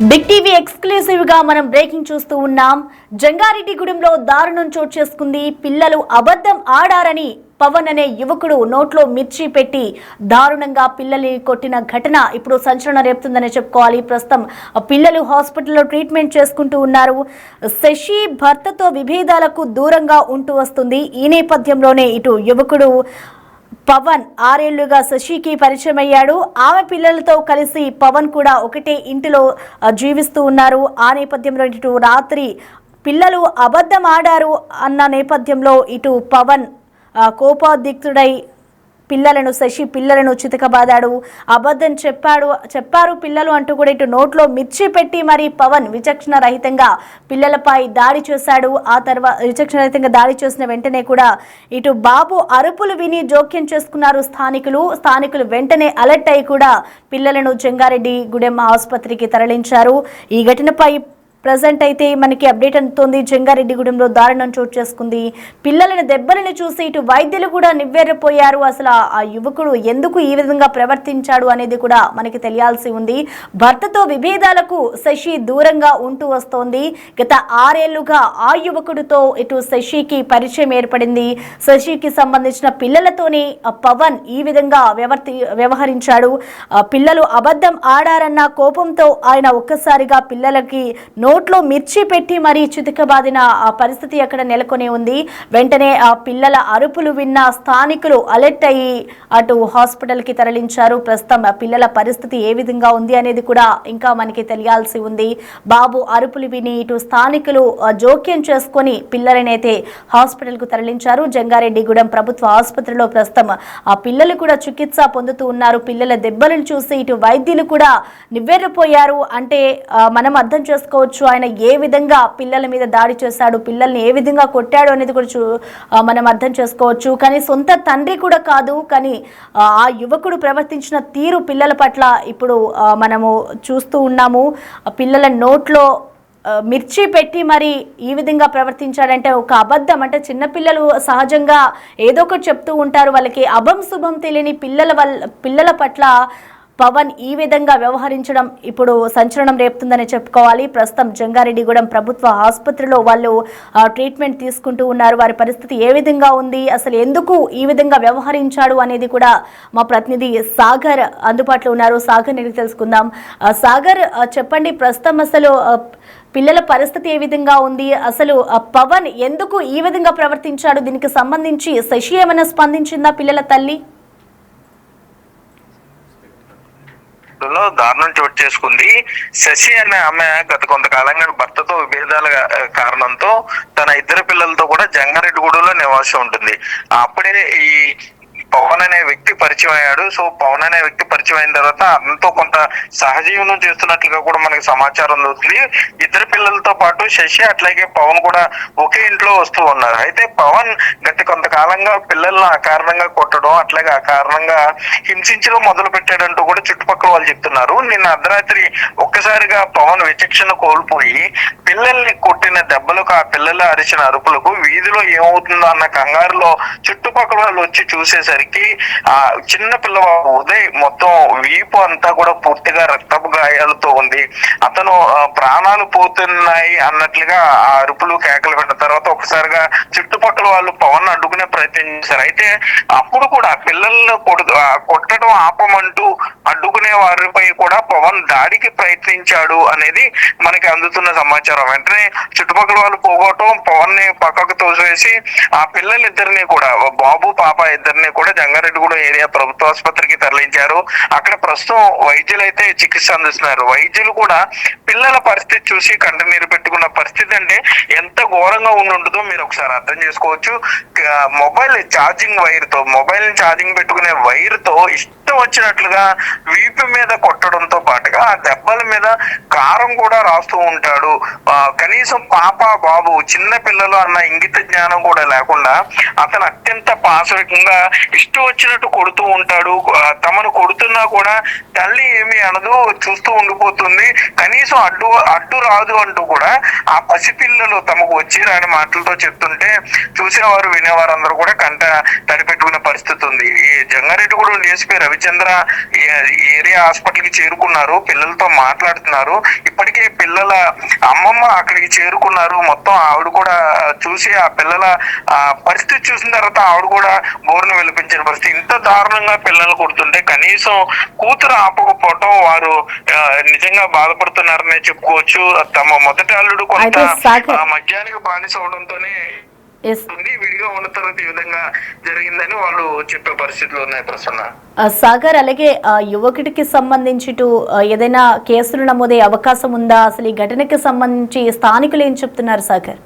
Big TV exclusive గా మనం breaking చూస్తూ ఉన్నాం. జంగారెడ్డిగూడెంలో దారుణం చోటు చేసుకుంది. పిల్లలు అబద్ధం ఆడారని పవన్ అనే యువకుడు నోట్లో మిర్చి పెట్టి దారుణంగా పిల్లల్ని కొట్టిన ఘటన ఇప్పుడు సంచలనం రేపుతుందని చెప్పుకోవాలి. ప్రస్తుతం పిల్లలు హాస్పిటల్లో ట్రీట్మెంట్ చేసుకుంటూ ఉన్నారు. శశి భర్తతో విభేదాలకు దూరంగా ఉంటూ వస్తుంది. ఈ నేపథ్యంలోనే ఇటు యువకుడు పవన్ 6 ఏళ్లుగా శశికి పరిచయం అయ్యాడు. ఆమె పిల్లలతో కలిసి పవన్ కూడా ఒకటే ఇంటిలో జీవిస్తూ ఉన్నారు. ఆ నేపథ్యంలో ఇటు రాత్రి పిల్లలు అబద్ధం ఆడారు అన్న నేపథ్యంలో ఇటు పవన్ కోపోద్రిక్తుడై శశి పిల్లలను చితకబాదాడు. అబద్ధం చెప్పారు పిల్లలు అంటూ కూడా ఇటు నోట్లో మిర్చి పెట్టి మరి పవన్ విచక్షణ రహితంగా పిల్లలపై దాడి చేశాడు. ఆ తర్వాత విచక్షణ రహితంగా దాడి చేసిన వెంటనే కూడా ఇటు బాబు అరుపులు విని జోక్యం చేసుకున్నారు స్థానికులు వెంటనే అలర్ట్ అయి కూడా పిల్లలను జంగారెడ్డిగూడెం ఆసుపత్రికి తరలించారు. ఈ ఘటనపై ప్రజెంట్ అయితే మనకి అప్డేట్ అందుతోంది. జంగారెడ్డిగూడెంలో దారుణం చోటు చేసుకుంది. పిల్లలను దెబ్బలను చూసి ఇటు వైద్యులు కూడా నివ్వెరపోయారు. అసలు ఆ యువకుడు ఎందుకు ఈ విధంగా ప్రవర్తించాడు అనేది కూడా మనకి తెలియాల్సి ఉంది. భర్తతో విభేదాలకు శశి దూరంగా ఉంటూ వస్తోంది. గత 6 ఏళ్లుగా ఆ యువకుడితో ఇటు శశికి పరిచయం ఏర్పడింది. శశికి సంబంధించిన పిల్లలతోనే పవన్ ఈ విధంగా వ్యవహరించాడు. పిల్లలు అబద్ధం ఆడారన్న కోపంతో ఆయన ఒక్కసారిగా పిల్లలకి నోట్లో మిర్చి పెట్టి మరీ చితకబాదిన పరిస్థితి అక్కడ నెలకొని ఉంది. వెంటనే ఆ పిల్లల అరుపులు విన్న స్థానికులు అలర్ట్ అయ్యి అటు హాస్పిటల్కి తరలించారు. ప్రస్తుతం ఆ పిల్లల పరిస్థితి ఏ విధంగా ఉంది అనేది కూడా ఇంకా మనకి తెలియాల్సి ఉంది. బాబు అరుపులు విని ఇటు స్థానికులు జోక్యం చేసుకొని పిల్లలనైతే హాస్పిటల్కు తరలించారు. జంగారెడ్డిగూడెం ప్రభుత్వ ఆసుపత్రిలో ప్రస్తుతం ఆ పిల్లలు కూడా చికిత్స పొందుతూ ఉన్నారు. పిల్లల దెబ్బలను చూసి ఇటు వైద్యులు కూడా నివ్వెరపోయారు. అంటే మనం అర్థం చేసుకోవచ్చు ఆయన ఏ విధంగా పిల్లల మీద దాడి చేశాడు, పిల్లల్ని ఏ విధంగా కొట్టాడు అనేది కూడా మనం అర్థం చేసుకోవచ్చు. కానీ సొంత తండ్రి కూడా కాదు, కానీ ఆ యువకుడు ప్రవర్తించిన తీరు పిల్లల పట్ల ఇప్పుడు మనము చూస్తూ ఉన్నాము. పిల్లల నోట్లో మిర్చి పెట్టి మరి ఈ విధంగా ప్రవర్తించాడంటే ఒక అబద్ధం. అంటే చిన్నపిల్లలు సహజంగా ఏదో ఒకటి చెప్తూ ఉంటారు. వాళ్ళకి అభం శుభం తెలియని పిల్లల పట్ల పవన్ ఈ విధంగా వ్యవహరించడం ఇప్పుడు సంచలనం రేపుతుందని చెప్పుకోవాలి. ప్రస్తుతం జంగారెడ్డిగూడెం ప్రభుత్వ ఆసుపత్రిలో వాళ్ళు ట్రీట్మెంట్ తీసుకుంటూ ఉన్నారు. వారి పరిస్థితి ఏ విధంగా ఉంది, అసలు ఎందుకు ఈ విధంగా వ్యవహరించాడు అనేది కూడా మా ప్రతినిధి సాగర్ అందుబాటులో ఉన్నారు. సాగర్ నేను తెలుసుకుందాం. సాగర్ చెప్పండి, ప్రస్తుతం అసలు పిల్లల పరిస్థితి ఏ విధంగా ఉంది, అసలు పవన్ ఎందుకు ఈ విధంగా ప్రవర్తించాడు, దీనికి సంబంధించి శశి ఏమైనా స్పందించిందా పిల్లల తల్లి? దారుణం చోటు చేసుకుంది. శశి అనే ఆమె గత కొంతకాలంగా భర్తతో విభేదాల కారణంతో తన 2 పిల్లలతో కూడా జంగారెడ్డిగూడెంలో నివాసం ఉంటుంది. అప్పుడే ఈ పవన్ అనే వ్యక్తి పరిచయం అయ్యాడు. సో పవన్ అనే వ్యక్తి పరిచయం అయిన తర్వాత అతనితో కొంత సహజీవనం చేస్తున్నట్లుగా కూడా మనకి సమాచారం దొరుకుతుంది. 2 పిల్లలతో పాటు శశి అట్లాగే పవన్ కూడా ఒకే ఇంట్లో వస్తూ ఉన్నారు. అయితే పవన్ గత కొంతకాలంగా పిల్లలను అకారణంగా కొట్టడం అట్లాగే అకారణంగా హింసించడం మొదలు పెట్టాడంటూ కూడా చుట్టుపక్కల వాళ్ళు చెప్తున్నారు. నిన్న అర్ధరాత్రి ఒక్కసారిగా పవన్ విచక్షణ కోల్పోయి పిల్లల్ని కొట్టిన దెబ్బలకు, ఆ పిల్లలు అరిచిన అరుపులకు వీధిలో ఏమవుతుందో అన్న కంగారులో చుట్టుపక్కల వాళ్ళు వచ్చి చూసేసరికి ఆ చిన్న పిల్లవాడు ఉదయ్ మొత్తం వీపు అంతా కూడా పూర్తిగా రక్తపు గాయాలతో ఉంది. అతను ప్రాణాలు పోతున్నాయి అన్నట్లుగా ఆ అరుపులు కేకలు పెట్టిన తర్వాత ఒకసారిగా చుట్టుపక్కల వాళ్ళు పవన్ అడ్డుకునే ప్రయత్నం చేశారు. అయితే అప్పుడు కూడా పిల్లలను కొట్టడం ఆపమంటూ అడ్డుకునే వారిపై కూడా పవన్ దాడికి ప్రయత్నించాడు అనేది మనకి అందుతున్న సమాచారం. వెంటనే చుట్టుపక్కల వాళ్ళు పోగొట్టడం, పవన్ ని పక్కకు తోసివేసి ఆ పిల్లలిద్దరిని కూడా, బాబు పాప ఇద్దరిని కూడా జంగారెడ్డిగూడెం ఏరియా ప్రభుత్వ ఆసుపత్రికి తరలించారు. అక్కడ ప్రస్తుతం వైద్యులు అయితే చికిత్స అందిస్తున్నారు. వైద్యులు కూడా పిల్లల పరిస్థితి చూసి కంటనీరు పెట్టుకున్న పరిస్థితి అంటే ఎంత ఘోరంగా ఉంటుందో మీరు ఒకసారి అర్థం చేసుకోవచ్చు. మొబైల్ ఛార్జింగ్ పెట్టుకునే వైర్ తో ఇష్టం వచ్చినట్లుగా వీపు మీద కొట్టడంతో పాటుగా ఆ దెబ్బల మీద కారం కూడా రాస్తూ ఉంటాడు. కనీసం పాప బాబు చిన్న పిల్లలు అన్న ఇంగిత జ్ఞానం కూడా లేకుండా అతను అత్యంత పాశవికంగా ఇష్టం వచ్చినట్టు కొడుతూ ఉంటాడు. తమను కొడుతున్నా కూడా తల్లి ఏమి అనదు, చూస్తూ ఉండిపోతుంది. కనీసం అడ్డు రాదు అంటూ కూడా ఆ పసిపిల్లలు తమకు వచ్చి రాని మాటలతో చెప్తుంటే చూసేవారు వినేవారు అందరూ కూడా కంట తడిపెట్టుకునే పరిస్థితి ఉంది. ఈ Jangareddygudem DSP Ravichandra area hospital కి చేరుకున్నారు, పిల్లలతో మాట్లాడుతున్నారు. ఇప్పటికే పిల్లల అమ్మమ్మ అక్కడికి చేరుకున్నారు. మొత్తం ఆవిడ కూడా చూసి ఆ పిల్లల పరిస్థితి చూసిన తర్వాత ఆవిడ కూడా బోరును వెలిపించిన పరిస్థితి. ఇంత దారుణంగా పిల్లలు కొడుతుంటే కనీసం కూతురు ఆపకపోవటం వారు నిజంగా బాధపడుతున్నారనే చెప్పుకోవచ్చు. తమ మొదటి అల్లుడు కొంత మద్యానికి బానిస అవడంతోనే విడిగా ఉన్న తర్వాత ఈ విధంగా జరిగిందని వాళ్ళు చెప్పే పరిస్థితులు ఉన్నాయి ప్రసన్న. సాగర్, అలాగే యువకుడికి సంబంధించి ఏదైనా కేసులు నమోదయ్యే అవకాశం ఉందా? అసలు ఈ ఘటనకి సంబంధించి స్థానికులు ఏం చెప్తున్నారు సాగర్?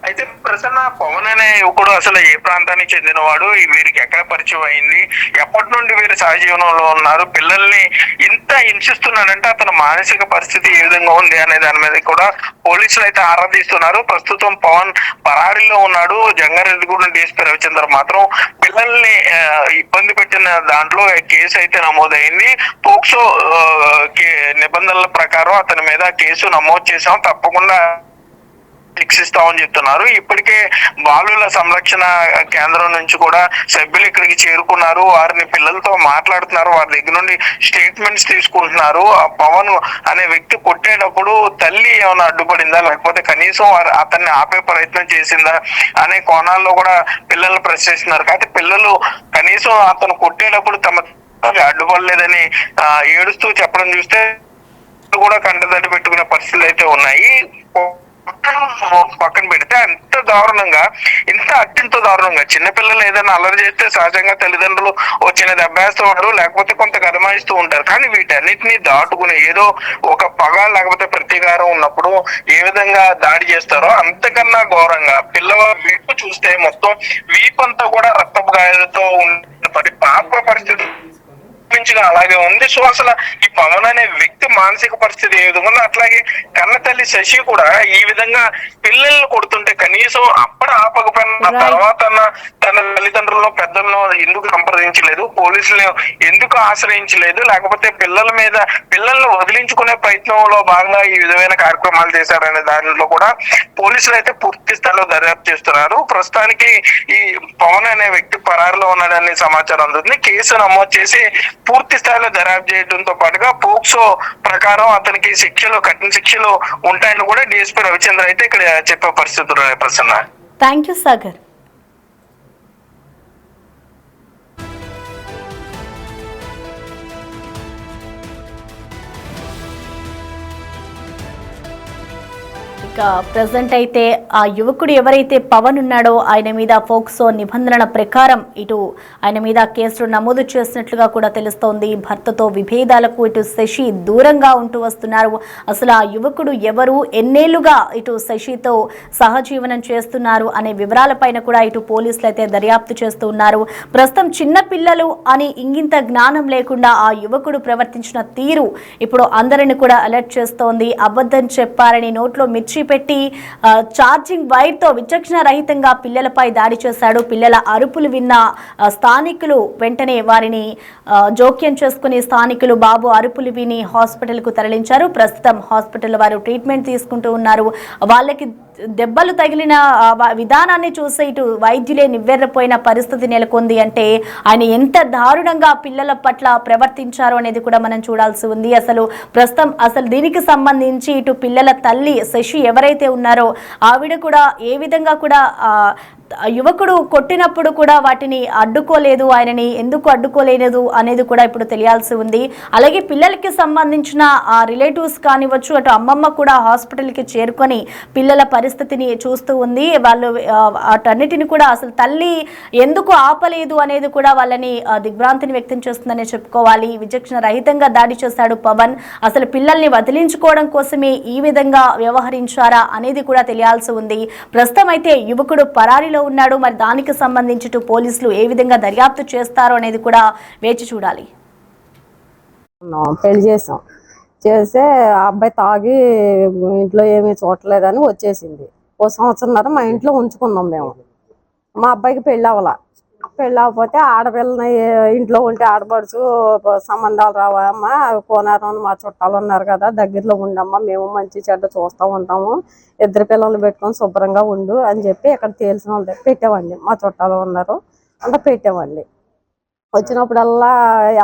అయితే ప్రసన్న, పవన్ అనే యువకుడు అసలు ఏ ప్రాంతానికి చెందినవాడు, వీరికి ఎక్కడ పరిచయం అయింది, ఎప్పటి నుండి వీరు సహజీవనంలో ఉన్నారు, పిల్లల్ని ఇంత హింసిస్తున్నాడంటే అతని మానసిక పరిస్థితి ఏ విధంగా ఉంది అనే దాని మీద కూడా పోలీసులు అయితే ఆరాధిస్తున్నారు. ప్రస్తుతం పవన్ పరారీలో ఉన్నాడు. జంగారెడ్డిగూడెం DSP రవిచంద్ర మాత్రం పిల్లల్ని ఇబ్బంది పెట్టిన దాంట్లో కేసు అయితే నమోదైంది. పోక్సో నిబంధనల ప్రకారం అతని మీద కేసు నమోదు చేశాం, తప్పకుండా శిక్షిస్తామని చెప్తున్నారు. ఇప్పటికే బాలుల సంరక్షణ కేంద్రం నుంచి కూడా సభ్యులు ఇక్కడికి చేరుకున్నారు. వారిని పిల్లలతో మాట్లాడుతున్నారు, వారి దగ్గర నుండి స్టేట్మెంట్స్ తీసుకుంటున్నారు. పవన్ అనే వ్యక్తి కొట్టేటప్పుడు తల్లి ఏమైనా అడ్డుపడిందా, లేకపోతే కనీసం అతన్ని ఆపే ప్రయత్నం చేసిందా అనే కోణాల్లో కూడా పిల్లల్ని ప్రశ్నిస్తున్నారు. కాబట్టి పిల్లలు కనీసం అతను కొట్టేటప్పుడు తమ అడ్డుపడలేదని ఏడుస్తూ చెప్పడం చూస్తే కూడా కంటతడి పెట్టుకునే పరిస్థితులు అయితే ఉన్నాయి. పక్కన పెడితే అంత దారుణంగా, అత్యంత దారుణంగా చిన్నపిల్లలు ఏదైనా అల్లరి చేస్తే సహజంగా తల్లిదండ్రులు వచ్చిన దెబ్బేస్తూ ఉంటారు, లేకపోతే కొంత గదమాయిస్తూ ఉంటారు. కానీ వీటన్నిటిని దాటుకుని ఏదో ఒక పగ లేకపోతే ప్రతీకారం ఉన్నప్పుడు ఏ విధంగా దాడి చేస్తారో అంతకన్నా ఘోరంగా పిల్లవాళ్ళ వీపు చూస్తే మొత్తం వీపంతా కూడా రక్తపు గాయాలతో ఉన్న పాప పరిస్థితి అలాగే ఉంది. సో అసలు ఈ పవన్ అనే వ్యక్తి మానసిక పరిస్థితి ఏ విధంగా ఉందో అట్లాగే కన్న తల్లి శశి కూడా ఈ విధంగా పిల్లల్ని కొడుతుంటే కనీసం అప్పుడు ఆపకపోయిన తర్వాత తన తల్లిదండ్రులను పెద్దలను ఎందుకు సంప్రదించలేదు, పోలీసులు ఎందుకు ఆశ్రయించలేదు, లేకపోతే పిల్లల్ని వదిలించుకునే ప్రయత్నంలో భాగంగా ఈ విధమైన కార్యక్రమాలు చేశారనే దానిలో కూడా పోలీసులు అయితే పూర్తి స్థాయిలో దర్యాప్తు చేస్తున్నారు. ప్రస్తుతానికి ఈ పవన్ అనే వ్యక్తి పరారులో ఉన్నాడనే సమాచారం అందుతుంది. కేసు నమోదు చేసి పూర్తి స్థాయిలో దర్యాప్తు చేయడంతో పాటుగా పోక్సో ప్రకారం అతనికి కఠిన శిక్షలు ఉంటాయని కూడా DSP రవిచంద్ర అయితే ఇక్కడ చెప్పే పరిస్థితులు ఉన్నాయి Prasanna. Thank you Sagar. Present అయితే ఆ యువకుడు ఎవరైతే పవన్ ఉన్నాడో ఆయన మీద పోక్సో నిబంధనల ప్రకారం ఇటు ఆయన మీద కేసులు నమోదు చేసినట్లుగా కూడా తెలుస్తోంది. భర్తతో విభేదాలకు ఇటు శశి దూరంగా ఉంటూ వస్తున్నారు. అసలు ఆ యువకుడు ఎవరు, ఎన్నేళ్లుగా ఇటు శశితో సహజీవనం చేస్తున్నారు అనే వివరాలపైన కూడా ఇటు పోలీసులు అయితే దర్యాప్తు చేస్తూ ఉన్నారు. ప్రస్తుతం చిన్న పిల్లలు అని ఇంగింత జ్ఞానం లేకుండా ఆ యువకుడు ప్రవర్తించిన తీరు ఇప్పుడు అందరిని కూడా అలర్ట్ చేస్తోంది. అబద్ధం చెప్పారని నోట్లో మిర్చి పెట్టి ఛార్జింగ్ వైర్ తో విచక్షణ రహితంగా పిల్లలపై దాడి చేశాడు. పిల్లల అరుపులు విన్న స్థానికులు వెంటనే వారిని జోక్యం చేసుకుని స్థానికులు బాబు అరుపులు విని హాస్పిటల్ కు తరలించారు. ప్రస్తుతం హాస్పిటల్ వారు ట్రీట్మెంట్ తీసుకుంటూ ఉన్నారు. వాళ్ళకి దెబ్బలు తగిలిన విధానాన్ని చూసి ఇటు వైద్యులే నివ్వెర్రపోయిన పరిస్థితి నెలకొంది. అంటే ఆయన ఎంత దారుణంగా పిల్లల పట్ల ప్రవర్తించారో అనేది కూడా మనం చూడాల్సి ఉంది. ప్రస్తుతం దీనికి సంబంధించి ఇటు పిల్లల తల్లి శశి ఎవరైతే ఉన్నారో ఆవిడ కూడా ఏ విధంగా కూడా యువకుడు కొట్టినప్పుడు కూడా వాటిని అడ్డుకోలేదు, ఆయనని ఎందుకు అడ్డుకోలేదు అనేది కూడా ఇప్పుడు తెలియాల్సి ఉంది. అలాగే పిల్లలకి సంబంధించిన రిలేటివ్స్ కానివచ్చు, అటు అమ్మమ్మ కూడా హాస్పిటల్కి చేరుకొని పిల్లల పరిస్థితిని చూస్తూ ఉంది. వాళ్ళు అటన్నిటిని కూడా అసలు తల్లి ఎందుకు ఆపలేదు అనేది కూడా వాళ్ళని దిగ్భ్రాంతిని వ్యక్తం చేస్తుందని చెప్పుకోవాలి. విచక్షణ రహితంగా దాడి చేశాడు పవన్. అసలు పిల్లల్ని వదిలించుకోవడం కోసమే ఈ విధంగా వ్యవహరించారా అనేది కూడా తెలియాల్సి ఉంది. ప్రస్తుతం అయితే యువకుడు పరారీలో ఉన్నాడు. మరి దానికి సంబంధించి పోలీసులు ఏ విధంగా దర్యాప్తు చేస్తారో అనేది కూడా వేచి చూడాలి. పెళ్లి చేస్తే ఆ అబ్బాయి తాగి ఇంట్లో ఏమీ చూడలేదని వచ్చేసింది. ఓ సంవత్సరంన్నర మా ఇంట్లో ఉంచుకున్నాం మేము. మా అబ్బాయికి పెళ్ళి అవ్వాల. పెళ్ళి అవ్వకపోతే ఆడపిల్లని ఇంట్లో ఉంటే ఆడపడుచు సంబంధాలు రావా అమ్మ, కోనారం మా చుట్టాలు ఉన్నారు కదా, దగ్గరలో ఉండమ్మా, మేము మంచి చెడ్డ చూస్తూ ఉంటాము, ఇద్దరు పిల్లలు పెట్టుకొని శుభ్రంగా ఉండు అని చెప్పి ఇక్కడ తెలిసిన వాళ్ళ దగ్గర పెట్టామండి. మా చుట్టాలు ఉన్నారు అంతా పెట్టామండి. వచ్చినప్పుడల్లా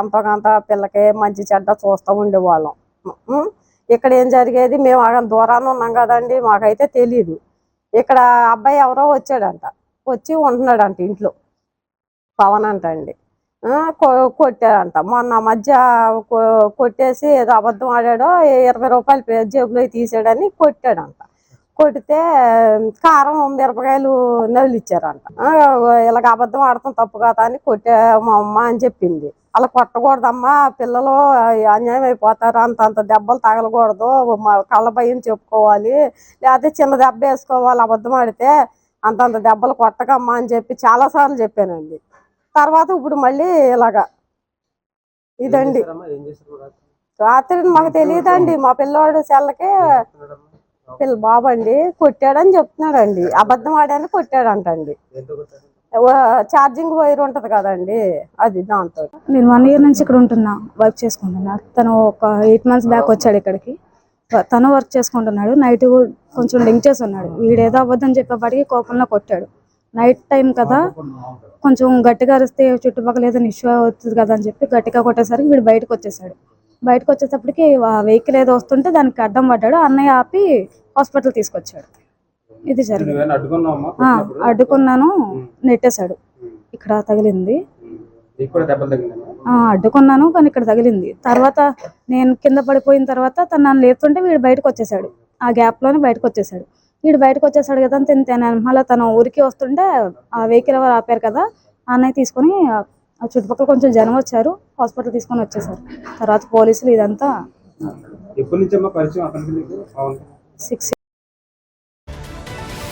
ఎంతో కొంత పిల్లకి మంచి చెడ్డ చూస్తూ ఉండేవాళ్ళం. ఇక్కడ ఏం జరిగేది, మేము అక్కడ దూరాన్ని ఉన్నాం కదండి, మాకైతే తెలీదు. ఇక్కడ అబ్బాయి ఎవరో వచ్చాడంట, వచ్చి ఉంటున్నాడంట ఇంట్లో, పవన్ అంట అండి. కొట్టాడంట మొన్న మధ్య, కొట్టేసి ఏదో అబద్ధం ఆడాడో 20 రూపాయలు జేబులో తీసాడని కొట్టాడంట. కొడితే కారం మిరపకాయలు నవిలిచ్చారంట. ఇలాగ అబద్ధం ఆడతాం తప్పు కదా అని కొట్టే మా అమ్మ అని చెప్పింది. అలా కొట్టకూడదమ్మా, పిల్లలు అన్యాయం అయిపోతారు, అంత దెబ్బలు తగలకూడదు, కళ్ళ భయం చెప్పుకోవాలి, లేకపోతే చిన్న దెబ్బ వేసుకోవాలి, అబద్ధం ఆడితే అంత దెబ్బలు కొట్టకమ్మా అని చెప్పి చాలాసార్లు చెప్పానండి. తర్వాత ఇప్పుడు మళ్ళీ ఇలాగా ఇదండి. రాత్రి మాకు తెలియదండి, మా పిల్లోడు సెల్లకి బాబు అండి కొట్టాడని చెప్తున్నాడండి, అబద్ధం ఆడాని కొట్టాడంటండి. ఛార్జింగ్ వైర్ ఉంటది కదండి, అది దాంతో. నేను 1 year నుంచి ఇక్కడ ఉంటున్నా, వర్క్ చేసుకుంటున్నా. తను ఒక 8 months బ్యాక్ వచ్చాడు ఇక్కడికి. తను వర్క్ చేసుకుంటున్నాడు. నైట్ కొంచెం లింక్ చేసి ఉన్నాడు. వీడేదో అవ్వద్దని చెప్పేపాటికి కోపంలో కొట్టాడు. నైట్ టైం కదా, కొంచెం గట్టిగా అరిస్తే చుట్టుపక్కల ఏదైనా ఇష్యూ అవుతుంది కదా అని చెప్పి గట్టిగా కొట్టేసరికి వీడు బయటకు వచ్చేసాడు. బయటకు వచ్చేటప్పటికి వెహికల్ ఏదో వస్తుంటే దానికి అడ్డం పడ్డాడు. అన్నయ్య ఆపి హాస్పిటల్ తీసుకొచ్చాడు. ఇది జరిగింది. అడ్డుకున్నాను, నెట్టేశాడు. ఇక్కడ తగిలింది. అడ్డుకున్నాను కానీ ఇక్కడ తగిలింది. తర్వాత నేను కింద పడిపోయిన తర్వాత తను నన్ను లేపుతుంటే వీడు బయటకు వచ్చేసాడు. ఆ గ్యాప్ లోనే బయటకు వచ్చేసాడు. వీడు బయటకు వచ్చేసాడు కదా అని మళ్ళీ తను ఊరికి వస్తుంటే ఆ వెహికల్ ఎవరు ఆపారు కదా, ఆ అన్నయ్య తీసుకొని ఆ చుట్టుపక్కల కొంచెం జనం వచ్చారు, హాస్పిటల్ తీసుకొని వచ్చేసారు. తర్వాత పోలీసులు ఇదంతా 6